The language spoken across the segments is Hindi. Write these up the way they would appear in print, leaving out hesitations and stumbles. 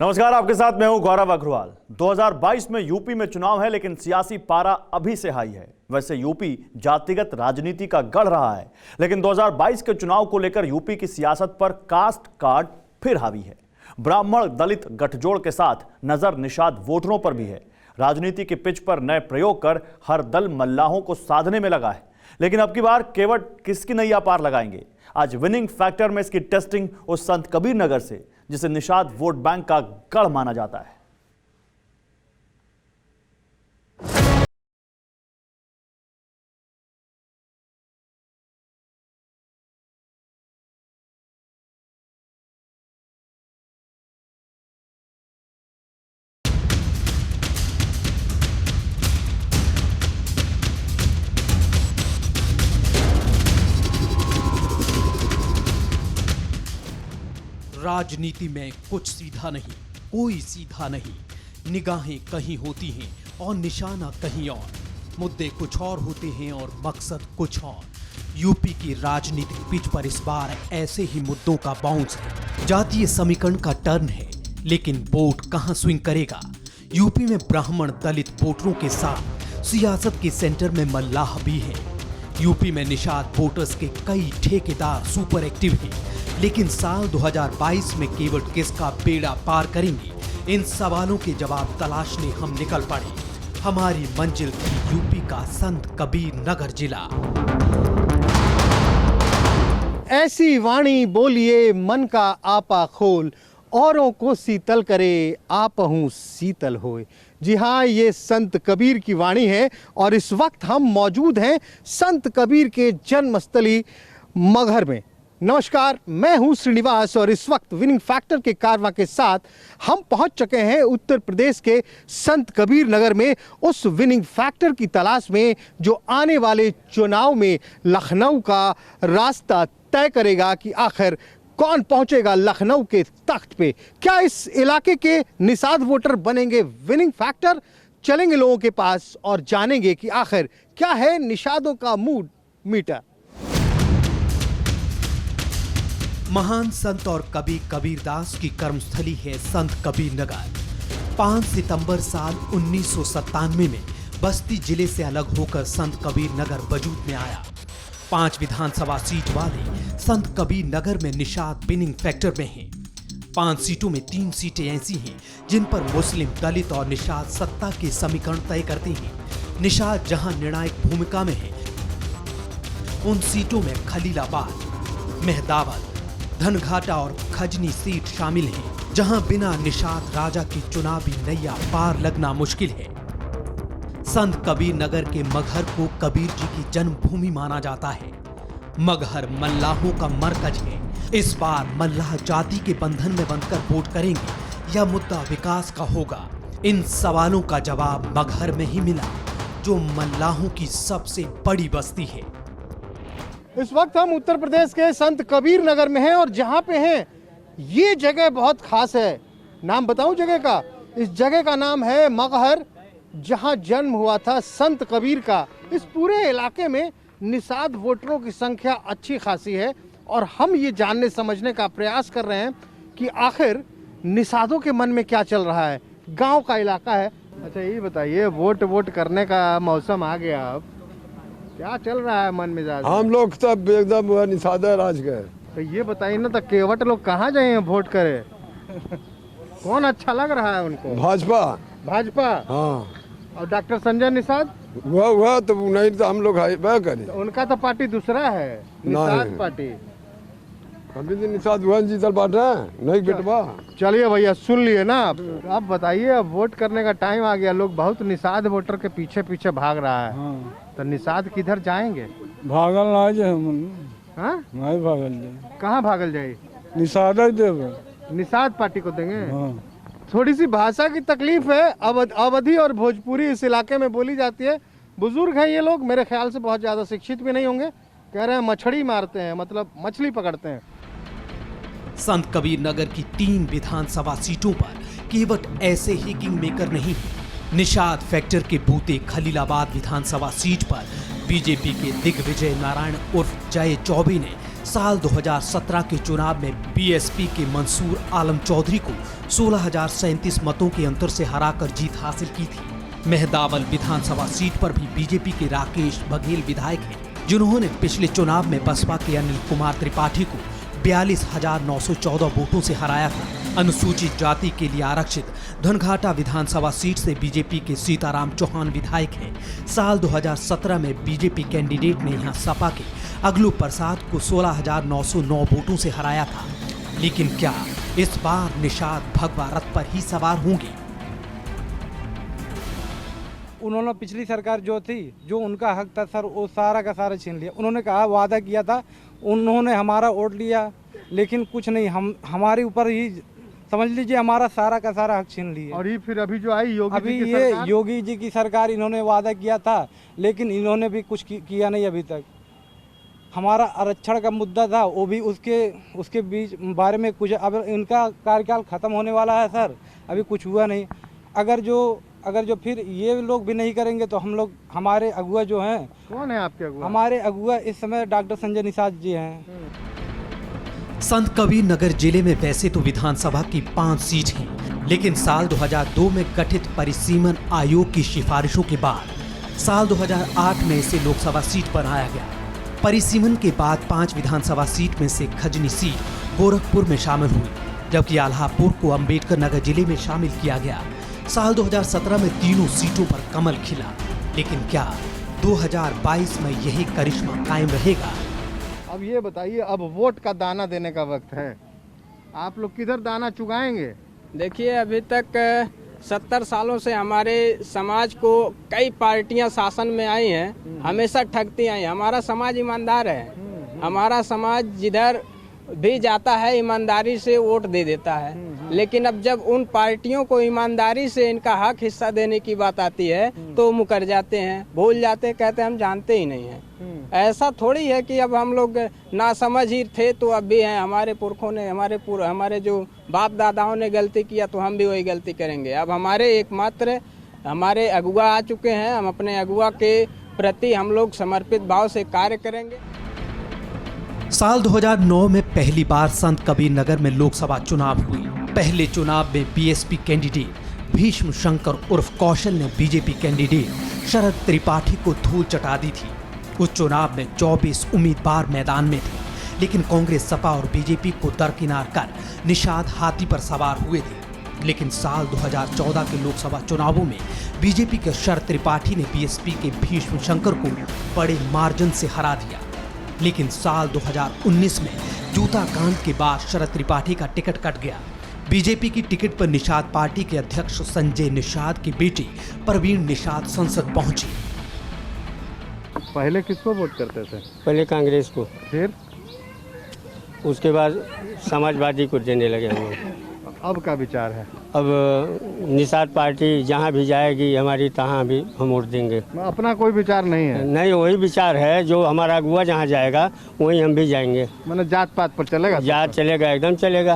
नमस्कार, आपके साथ मैं हूं गौरव अग्रवाल। 2022 में यूपी में चुनाव है, लेकिन सियासी पारा अभी से हाई है। वैसे यूपी जातिगत राजनीति का गढ़ रहा है, लेकिन 2022 के चुनाव को लेकर यूपी की सियासत पर कास्ट कार्ड फिर हावी है। ब्राह्मण दलित गठजोड़ के साथ नजर निषाद वोटरों पर भी है। राजनीति के पिच पर नए प्रयोग कर हर दल मल्लाहों को साधने में लगा है, लेकिन अब की बार केवट किसकी नैया पार लगाएंगे? आज विनिंग फैक्टर में इसकी टेस्टिंग उस संत कबीर नगर से, जिसे निषाद वोट बैंक का गढ़ माना जाता है। राजनीति में कुछ सीधा नहीं, कोई सीधा नहीं। निगाहें कहीं होती हैं और निशाना कहीं और। मुद्दे कुछ और होते हैं और मकसद कुछ और। यूपी की राजनीतिक पिच पर इस बार ऐसे ही मुद्दों का बाउंस है। जातीय समीकरण का टर्न है, लेकिन वोट कहां स्विंग करेगा? यूपी में ब्राह्मण दलित वोटरों के साथ सियासत के सेंटर में मल्लाह भी है। यूपी में निषाद वोटर्स के कई ठेकेदार सुपर एक्टिव हैं, लेकिन साल 2022 में केवट किसका बेड़ा पार करेंगे? इन सवालों के जवाब तलाशने हम निकल पड़े। हमारी मंजिल थी यूपी का संत कबीर नगर जिला। ऐसी वाणी बोलिए मन का आपा खोल, औरों को शीतल करे आपहू शीतल होए। जी हाँ, ये संत कबीर की वाणी है और इस वक्त हम मौजूद हैं संत कबीर के जन्मस्थली मगहर में। नमस्कार, मैं हूं श्रीनिवास और इस वक्त विनिंग फैक्टर के कारवां के साथ हम पहुंच चुके हैं उत्तर प्रदेश के संत कबीर नगर में, उस विनिंग फैक्टर की तलाश में जो आने वाले चुनाव में लखनऊ का रास्ता तय करेगा कि आखिर कौन पहुंचेगा लखनऊ के तख्त पे। क्या इस इलाके के निषाद वोटर बनेंगे विनिंग फैक्टर? चलेंगे लोगों के पास और जानेंगे कि आखिर क्या है निषादों का मूड मीटर। महान संत और कवि कबीरदास की कर्मस्थली है संत कबीर नगर। 5 सितंबर साल 1997 में बस्ती जिले से अलग होकर संत कबीर नगर वजूद में आया। 5 विधानसभा सीट वाले संत कबीर नगर में निषाद विनिंग फैक्टर में हैं। 5 सीटों में 3 सीटें ऐसी हैं जिन पर मुस्लिम, दलित और निषाद सत्ता के समीकरण तय करते हैं। निषाद जहां निर्णायक भूमिका में है, उन सीटों में खलीलाबाद, मेहदावल, धनघाटा और खजनी सीट शामिल हैं, जहां बिना निषाद राजा की चुनावी नैया पार लगना मुश्किल है। संत कबीर नगर के मगहर को कबीर जी की जन्मभूमि माना जाता है। मगहर मल्लाहों का मरकज है। इस बार मल्लाह जाति के बंधन में बंधकर वोट करेंगे या मुद्दा विकास का होगा? इन सवालों का जवाब मगहर में ही मिला, जो मल्लाहों की सबसे बड़ी बस्ती है। इस वक्त हम उत्तर प्रदेश के संत कबीर नगर में हैं और जहां पे हैं ये जगह बहुत खास है। नाम बताऊं जगह का? इस जगह का नाम है मगहर, जहां जन्म हुआ था संत कबीर का। इस पूरे इलाके में निषाद वोटरों की संख्या अच्छी खासी है और हम ये जानने समझने का प्रयास कर रहे हैं कि आखिर निषादों के मन में क्या चल रहा है। गांव का इलाका है। अच्छा, ये बताइए, वोट करने का मौसम आ गया, अब क्या चल रहा है मन मिजाज? हम लोग सब एकदम निषादा राज गए। तो ये बताइए ना, तो केवट लोग कहाँ जाए वोट करे? कौन अच्छा लग रहा है उनको? भाजपा। हाँ। और डॉक्टर संजय निषाद वह तो नहीं, तो हम लोग वह करें। तो उनका तो पार्टी दूसरा है, निषाद पार्टी। अभी तो निषाद वह जीतल बाटे नहीं बेटवा। चलिए भैया, सुन लिए ना। अब बताइए, अब वोट करने का टाइम आ गया, लोग बहुत निषाद वोटर के पीछे पीछे भाग रहा है। हाँ। तो निषाद किधर जाएंगे? भागल ना जाए, हाँ? नहीं भागल जाए। कहाँ भागल जाए? निषाद देवे, निषाद पार्टी को देंगे। हाँ। थोड़ी सी भाषा की तकलीफ है। अवधी और भोजपुरी इस इलाके में बोली जाती है। बुजुर्ग हैं ये लोग, मेरे ख्याल से बहुत ज्यादा शिक्षित भी नहीं होंगे। कह रहे हैं मछली मारते हैं, मतलब मछली पकड़ते हैं। संत कबीर नगर की 3 विधानसभा सीटों पर केवट ऐसे ही किंग मेकर नहीं है। निषाद फैक्टर के बूते खलीलाबाद विधानसभा सीट पर बीजेपी के दिग्विजय नारायण उर्फ जय चौबे ने साल 2017 के चुनाव में बीएसपी के मंसूर आलम चौधरी को 16,037 मतों के अंतर से हराकर जीत हासिल की थी। मेहदावल विधानसभा सीट पर भी बीजेपी के राकेश बघेल विधायक हैं, जिन्होंने पिछले चुनाव में बसपा के अनिल कुमार त्रिपाठी को 42,914 वोटों से हराया था। अनुसूचित जाति के लिए आरक्षित धनघाटा विधानसभा सीट से बीजेपी के सीताराम चौहान विधायक हैं। साल 2017 में बीजेपी कैंडिडेट ने यहां सपा के अगलू प्रसाद को 16,909 वोटों से हराया था। लेकिन क्या इस बार निषाद भगवा रथ पर ही सवार होंगे? उन्होंने पिछली सरकार जो थी, जो उनका हक था सर, वो सारा का सारा छीन लिया। उन्होंने कहा, वादा किया था, उन्होंने हमारा वोट लिया, लेकिन कुछ नहीं, हमारे ऊपर ही समझ लीजिए हमारा सारा का सारा हक छीन लिया। और ये फिर अभी जो आई योगी अभी जी की ये सरकार? योगी जी की सरकार, इन्होंने वादा किया था, लेकिन इन्होंने भी कुछ किया नहीं अभी तक। हमारा आरक्षण का मुद्दा था, वो भी उसके बीच बारे में कुछ, अब इनका कार्यकाल खत्म होने वाला है सर, अभी कुछ हुआ नहीं। अगर जो फिर ये लोग भी नहीं करेंगे तो हम लोग, हमारे अगुआ जो हैं, कौन है आपके अगुआ? हमारे अगुआ इस समय डॉक्टर संजय निषाद जी हैं। संत कबीर नगर जिले में वैसे तो विधानसभा की 5 सीट हैं, लेकिन साल 2002 में गठित परिसीमन आयोग की सिफारिशों के बाद साल 2008 में इसे लोकसभा सीट बनाया गया। परिसीमन के बाद 5 विधानसभा सीट में से खजनी सीट गोरखपुर में शामिल हुई, जबकि आल्हापुर को अम्बेडकर नगर जिले में शामिल किया गया। साल 2017 में तीनों सीटों पर कमल खिला, लेकिन क्या 2022 में यही करिश्मा कायम रहेगा? अब ये बताइए, अब वोट का दाना देने का वक्त है, आप लोग किधर दाना चुगाएंगे? देखिए, अभी तक 70 सालों से हमारे समाज को कई पार्टियां शासन में आई हैं, हमेशा ठगती आई। हमारा समाज ईमानदार है, हमारा समाज जिधर भी जाता है ईमानदारी से वोट दे देता है। लेकिन अब जब उन पार्टियों को ईमानदारी से इनका हक हिस्सा देने की बात आती है तो मुकर जाते हैं, भूल जाते हैं, कहते हैं हम जानते ही नहीं हैं। ऐसा थोड़ी है कि अब हम लोग नासमझ ही थे तो अब भी हैं। हमारे पुरखों ने, हमारे जो बाप दादाओं ने गलती किया तो हम भी वही गलती करेंगे। अब हमारे एकमात्र हमारे अगुआ आ चुके हैं, हम अपने अगुआ के प्रति हम लोग समर्पित भाव से कार्य करेंगे। साल 2009 में पहली बार संत कबीर नगर में लोकसभा चुनाव हुई। पहले चुनाव में बीएसपी कैंडिडेट भीष्म शंकर उर्फ कौशल ने बीजेपी कैंडिडेट शरद त्रिपाठी को धूल चटा दी थी। उस चुनाव में 24 उम्मीदवार मैदान में थे, लेकिन कांग्रेस, सपा और बीजेपी को दरकिनार कर निषाद हाथी पर सवार हुए थे। लेकिन साल 2014 के लोकसभा चुनावों में बीजेपी के शरद त्रिपाठी ने बीएसपी के भीष्म शंकर को बड़े मार्जिन से हरा दिया। लेकिन साल 2019 में जूता कांड के बाद शरद त्रिपाठी का टिकट कट गया। बीजेपी की टिकट पर निषाद पार्टी के अध्यक्ष संजय निषाद की बेटी प्रवीण निषाद संसद पहुंची। पहले किसको वोट करते थे? पहले कांग्रेस को, फिर उसके बाद समाजवादी को देने लगे हम लोग। अब का विचार है? अब निषाद पार्टी जहाँ भी जाएगी हमारी, तहाँ भी हम वोट देंगे। अपना कोई विचार नहीं है? नहीं, वही विचार है, जो हमारा अगुआ जहाँ जाएगा वहीं हम भी जाएंगे। मतलब जात पात पर चलेगा? जात चलेगा, एकदम चलेगा,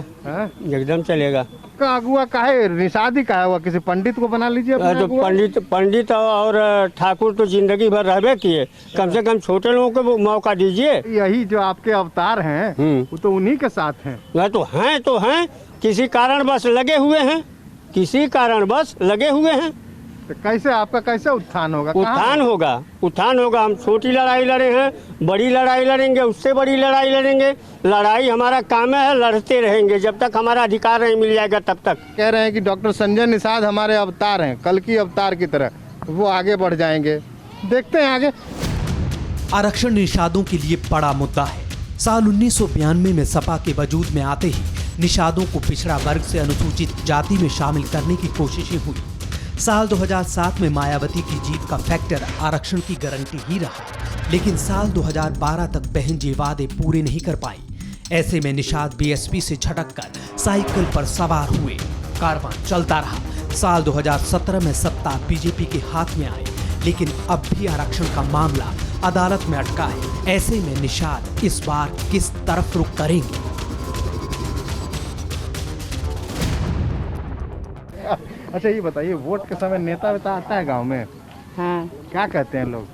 एकदम चलेगा। का अगुआ काहे निषाद ही का हुआ? किसी पंडित को बना लीजिए अपना तो अगुआ। पंडित और ठाकुर तो जिंदगी भर रहबे किए, कम से कम छोटे लोगों को मौका दीजिए। यही जो आपके अवतार हैं वो तो उन्हीं के साथ हैं। वह तो हैं, किसी कारण बस लगे हुए हैं, किसी कारण बस लगे हुए हैं। तो कैसे आपका कैसे उत्थान होगा? उत्थान होगा। हम छोटी लड़ाई लड़े हैं, बड़ी लड़ाई लड़ेंगे, उससे बड़ी लड़ाई लड़ेंगे। लड़ाई हमारा काम है, लड़ते रहेंगे जब तक हमारा अधिकार नहीं मिल जाएगा तब तक। कह रहे हैं कि डॉक्टर संजय निषाद हमारे अवतार हैं, कल की अवतार की तरह, वो आगे बढ़ जाएंगे। देखते हैं आगे। आरक्षण निषादों के लिए बड़ा मुद्दा है। साल 1992 में सपा के वजूद में आते ही निषादों को पिछड़ा वर्ग से अनुसूचित जाति में शामिल करने की कोशिशें हुई। साल 2007 में मायावती की जीत का फैक्टर आरक्षण की गारंटी ही रहा, लेकिन साल 2012 तक बहन जी वादे पूरे नहीं कर पाई। ऐसे में निषाद बीएसपी से झटककर साइकिल पर सवार हुए। कारवां चलता रहा। साल 2017 में सत्ता बीजेपी के हाथ में आई, लेकिन अब भी आरक्षण का मामला अदालत में अटका है। ऐसे में निषाद इस बार किस तरफ रुख करेंगे? अच्छा ये बताइए, वोट के समय नेता वेता आता है गांव में? हाँ। क्या कहते हैं लोग?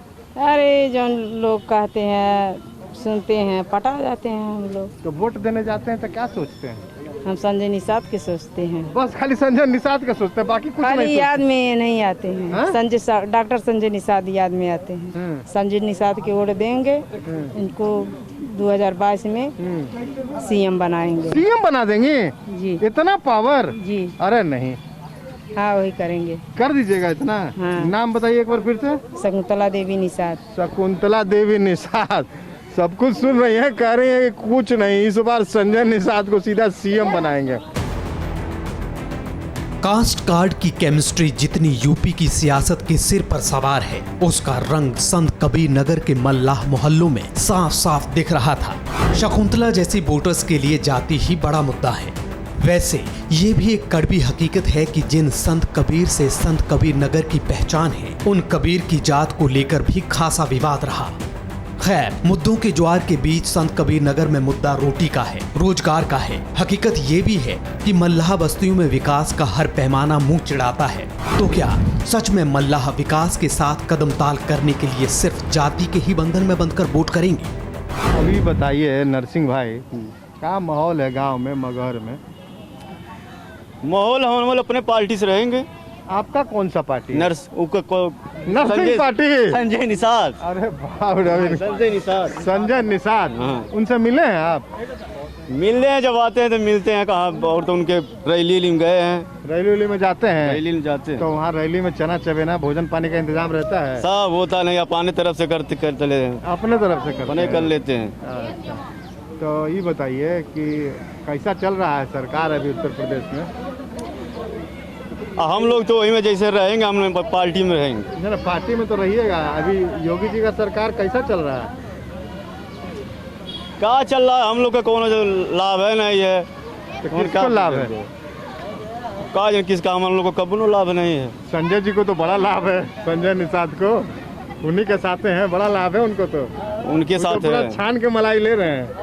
अरे जो लोग कहते हैं सुनते हैं, पटा जाते हैं हम लोग। तो वोट देने जाते हैं तो क्या सोचते हैं? हम संजय निषाद के सोचते हैं। बस खाली संजय निषाद का सोचते हैं, बाकी कुछ खाली नहीं याद में नहीं आते हैं। हाँ? डॉक्टर संजय निषाद याद में आते हैं। संजय निषाद के वोट देंगे, इनको 2022 में सीएम बनाएंगे। सीएम बना देंगे जी। इतना पावर? जी। अरे नहीं, हाँ वही करेंगे। कर दीजिएगा इतना? हाँ। नाम बताइए एक बार फिर से। शकुंतला देवी निषाद। शकुंतला देवी निषाद। सब कुछ सुन रही हैं, कह रही हैं कि कुछ नहीं, इस बार संजय निषाद को सीधा सीएम बनाएंगे। कास्ट कार्ड की केमिस्ट्री जितनी यूपी की सियासत के सिर पर सवार है, उसका रंग संत कबीर नगर के मल्लाह मोहल्लों में साफ साफ दिख रहा था। शकुंतला जैसी वोटर्स के लिए जाति ही बड़ा मुद्दा है। वैसे ये भी एक कड़वी हकीकत है कि जिन संत कबीर से संत कबीर नगर की पहचान है, उन कबीर की जात को लेकर भी खासा विवाद रहा। खैर, मुद्दों के ज्वार के बीच संत कबीर नगर में मुद्दा रोटी का है, रोजगार का है। हकीकत ये भी है कि मल्लाह बस्तियों में विकास का हर पैमाना मुंह चिढ़ाता है। तो क्या सच में मल्लाह विकास के साथ कदम ताल करने के लिए सिर्फ जाति के ही बंधन में बंधकर वोट करेंगे? अभी बताइए नरसिंह भाई, क्या माहौल है गांव में, मगहर में? माहौल हम अपने पार्टी से रहेंगे। आपका कौन सा पार्टी? नरसिंह पार्टी। संजय निषाद। अरे बाप रे, संजय निषाद। संजय निषाद। हाँ। उनसे मिले हैं आप? मिलने हैं, जब आते हैं तो मिलते हैं। कहाँ और तो उनके रैली में गए हैं। रैली में जाते हैं? रैली में जाते हैं। तो वहाँ रैली में चना चबेना भोजन पानी का इंतजाम रहता है? सब होता नहीं, अपने तरफ से करते ले अपने तरफ से करते कर लेते हैं। अच्छा। तो ये बताइए कि कैसा चल रहा है सरकार अभी उत्तर प्रदेश में? हम लोग तो वही में जैसे रहेंगे, हम लोग पार्टी में रहेंगे। ना पार्टी में तो रहिएगा। अभी योगी जी का सरकार कैसा चल रहा है? क्या चल रहा है, हम लोग का कौन लाभ है नहीं है। तो किसको लाभ है? का किसका, हम लोग को कभी लाभ नहीं है। संजय जी को तो बड़ा लाभ है, संजय निषाद को, उन्हीं के साथ हैं, बड़ा लाभ है उनको। तो उनके साथ है, छान के मलाई ले रहे हैं।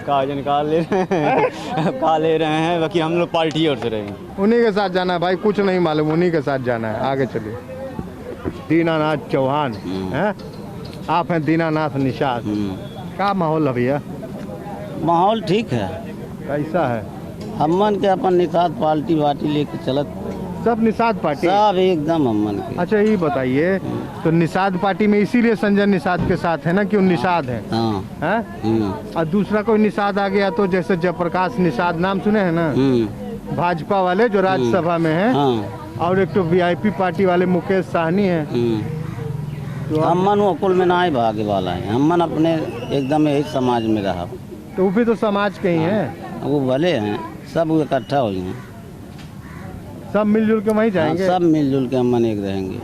काज निकाल ले रहे हैं का ले रहे हैं, बाकी हम लोग पार्टी और से रहेंगे। उन्हीं के साथ जाना है भाई, कुछ नहीं मालूम, उन्हीं के साथ जाना है। आगे चलिए। दीनानाथ चौहान हैं, आप हैं दीनानाथ निषाद। क्या माहौल है भैया? माहौल ठीक है। कैसा है? अमन के अपन निषाद पार्टी वार्टी लेके चलत, सब निषाद पार्टी? सब एकदम अमन के। अच्छा ये बताइए, तो निषाद पार्टी में इसीलिए संजय निषाद के साथ है ना कि वो निषाद है? हाँ। हैं? और दूसरा कोई निषाद आ गया तो, जैसे जयप्रकाश निषाद, नाम सुने हैं ना, भाजपा वाले जो राज्यसभा में है। हाँ। और एक तो वीआईपी पार्टी वाले मुकेश साहनी है। तो अमन वो कुल में ना ही भागे वाला है। अमन अपने एकदम यही समाज में रहा। तो वो भी तो समाज के ही हैं। वो भले हैं, सब इकट्ठा हो गए, सब मिलजुल के वहीं जाएंगे। सब मिलजुल के अमन एक रहेंगे।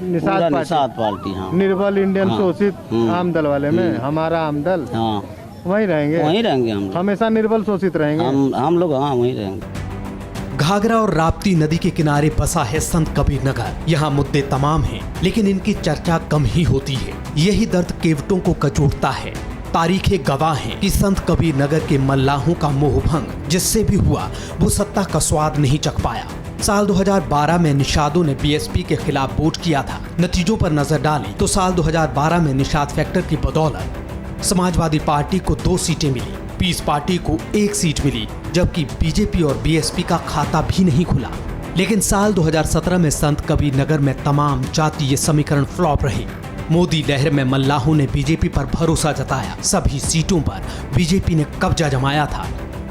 निषाद पार्टी। हाँ। निर्बल इंडियन हाँ। शोषित आम दल वाले में, हमारा आम दल। हाँ। वहीं रहेंगे? वहीं रहेंगे हम लोग। हमेशा निर्बल शोषित रहेंगे हम लोग। हाँ, वहीं रहेंगे। घाघरा और राप्ती नदी के किनारे बसा है संत कबीर नगर। यहाँ मुद्दे तमाम हैं, लेकिन इनकी चर्चा कम ही होती है। यही दर्द केवटों को कचोटता है। तारीखें गवाह हैं कि संत कबीर नगर के मल्लाहों का मोहभंग जिससे भी हुआ, वो सत्ता का स्वाद नहीं चख पाया। साल 2012 में निषादों ने बीएसपी के खिलाफ वोट किया था। नतीजों पर नजर डालें तो साल 2012 में निषाद फैक्टर की बदौलत समाजवादी पार्टी को 2 सीटें मिली, पीस पार्टी को 1 सीट मिली, जबकि बीजेपी और बीएसपी का खाता भी नहीं खुला। लेकिन साल 2017 में संत कबीर नगर में तमाम जातीय समीकरण फ्लॉप रहे। मोदी लहर में मल्लाहों ने बीजेपी पर भरोसा जताया। सभी सीटों पर बीजेपी ने कब्जा जमाया था।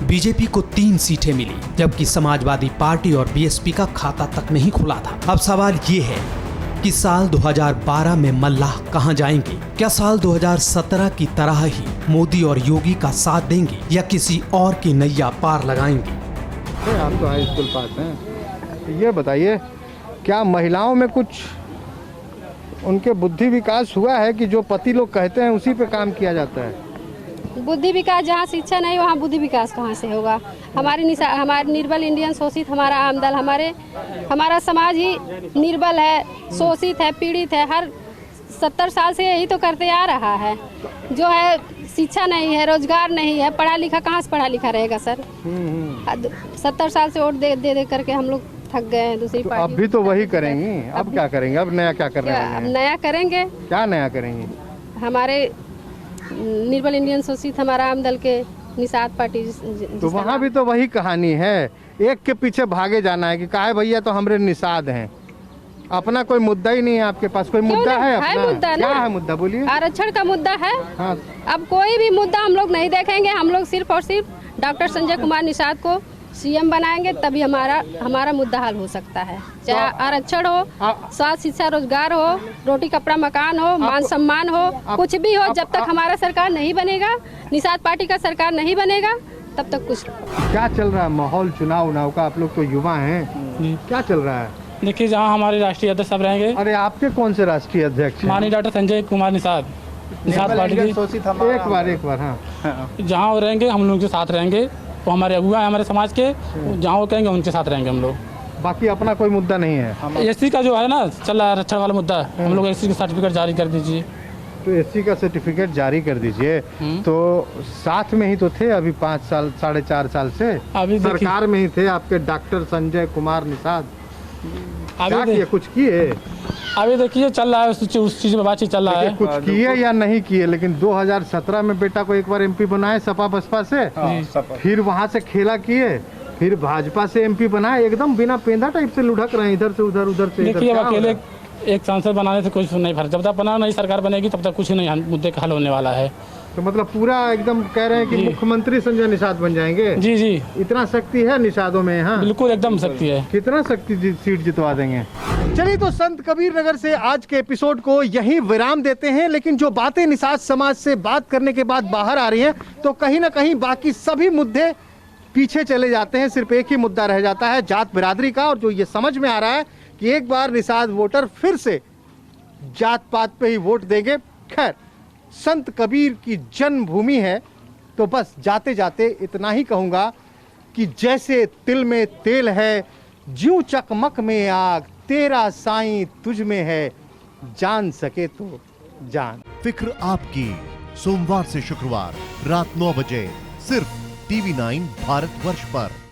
बीजेपी को 3 सीटें मिली, जबकि समाजवादी पार्टी और बीएसपी का खाता तक नहीं खुला था। अब सवाल ये है कि साल 2012 में मल्लाह कहां जाएंगे? क्या साल 2017 की तरह ही मोदी और योगी का साथ देंगे या किसी और की नैया पार लगाएंगे? आप तो हाई स्कूल पास हैं। ये बताइए, क्या महिलाओं में कुछ उनके बुद्धि विकास हुआ है कि जो पति लोग कहते हैं उसी पे काम किया जाता है? बुद्धि विकास, जहाँ शिक्षा नहीं वहाँ बुद्धि विकास कहाँ से होगा? हमारे निर्बल इंडियन शोषित हमारा आम दल, हमारा समाज ही निर्बल है, शोषित है, पीड़ित है। हर 70 साल से यही तो करते आ रहा है। जो है शिक्षा नहीं है, रोजगार नहीं है, पढ़ा लिखा कहाँ से पढ़ा लिखा रहेगा सर? 70 साल से वोट दे करके हम लोग थक गए हैं दूसरी पार्टी। अब भी तो वही करेंगी। अब क्या करेंगे? अब नया क्या कर रहे हैं? अब नया करेंगे। क्या नया करेंगी? हमारे निर्बल इंडियन शोषित हमारा आम दल के निषाद पार्टी तो वहाँ भी तो वही कहानी है, एक के पीछे भागे जाना है कि काहे भैया तो हमरे निषाद हैं, अपना कोई मुद्दा ही नहीं है आपके पास। कोई मुद्दा है अपना? मुद्दा क्या है मुद्दा, बोलिए। आरक्षण का मुद्दा है। हाँ। अब कोई भी मुद्दा हम लोग नहीं देखेंगे, हम लोग सिर्फ और सिर्फ डॉक्टर संजय कुमार निषाद को सीएम बनाएंगे, तभी हमारा मुद्दा हल हो सकता है। चाहे आरक्षण हो, स्वास्थ्य, शिक्षा, रोजगार हो, रोटी कपड़ा मकान हो, मान सम्मान हो, कुछ भी हो, जब तक हमारा सरकार नहीं बनेगा, निषाद पार्टी का सरकार नहीं बनेगा, तब तक कुछ। क्या चल रहा है माहौल चुनाव का? आप लोग तो युवा हैं, क्या चल रहा है? देखिए, जहाँ हमारे राष्ट्रीय अध्यक्ष सब रहेंगे। अरे आपके कौन से राष्ट्रीय अध्यक्ष? माननीय डॉक्टर संजय कुमार निषाद पार्टी की। एक बार हाँ। जहाँ वो रहेंगे हम लोग के साथ रहेंगे, वो हमारे अगुआ है हमारे समाज के, जहाँ वो कहेंगे उनके साथ रहेंगे हम लोग। बाकी अपना कोई मुद्दा नहीं है। एससी का जो है ना चल रहा है आरक्षण वाला मुद्दा, हम लोग एससी का सर्टिफिकेट जारी कर दीजिए। तो एससी का सर्टिफिकेट जारी कर दीजिए। तो साथ में ही तो थे अभी 5 साल 4.5 साल से अभी सरकार में ही थे आपके डॉक्टर संजय कुमार निषाद। क्या किए, कुछ किए? अभी देखिए चल रहा है उस चीज में बातचीत चल रहा है। कुछ किए या नहीं किए, लेकिन 2017 में बेटा को एक बार एमपी बनाए सपा बसपा से, फिर वहां से खेला किए, फिर भाजपा से एमपी बनाए, एकदम बिना पेंदा टाइप से लुढ़क रहे हैं इधर से उधर, उधर से इधर। देखिए अकेले एक सांसद बनाने से कुछ नहीं फर्क, जब तक अपना नई सरकार बनेगी तब तक कुछ नहीं मुद्दे का हल होने वाला है। तो मतलब पूरा एकदम कह रहे हैं कि मुख्यमंत्री संजय निषाद बन जाएंगे? जी जी, इतना शक्ति है निषादों में? हाँ बिल्कुल एकदम शक्ति है। कितना शक्ति सीट जितवा देंगे? चलिए, तो संत कबीर नगर से आज के एपिसोड को यहीं विराम देते हैं। लेकिन जो बातें निषाद समाज से बात करने के बाद बाहर आ रही हैं, तो कहीं ना कहीं बाकी सभी मुद्दे पीछे चले जाते हैं। सिर्फ एक ही मुद्दा रह जाता है, जात बिरादरी का। और जो ये समझ में आ रहा है कि एक बार निषाद वोटर फिर से जात पात पे ही वोट देंगे। खैर, संत कबीर की जन्मभूमि है, तो बस जाते जाते इतना ही कहूंगा कि जैसे तिल में तेल है, ज्यों चकमक में आग, तेरा साईं तुझ में है, जान सके तो जान। फिक्र आपकी, सोमवार से शुक्रवार रात 9 बजे सिर्फ TV9 भारतवर्ष पर।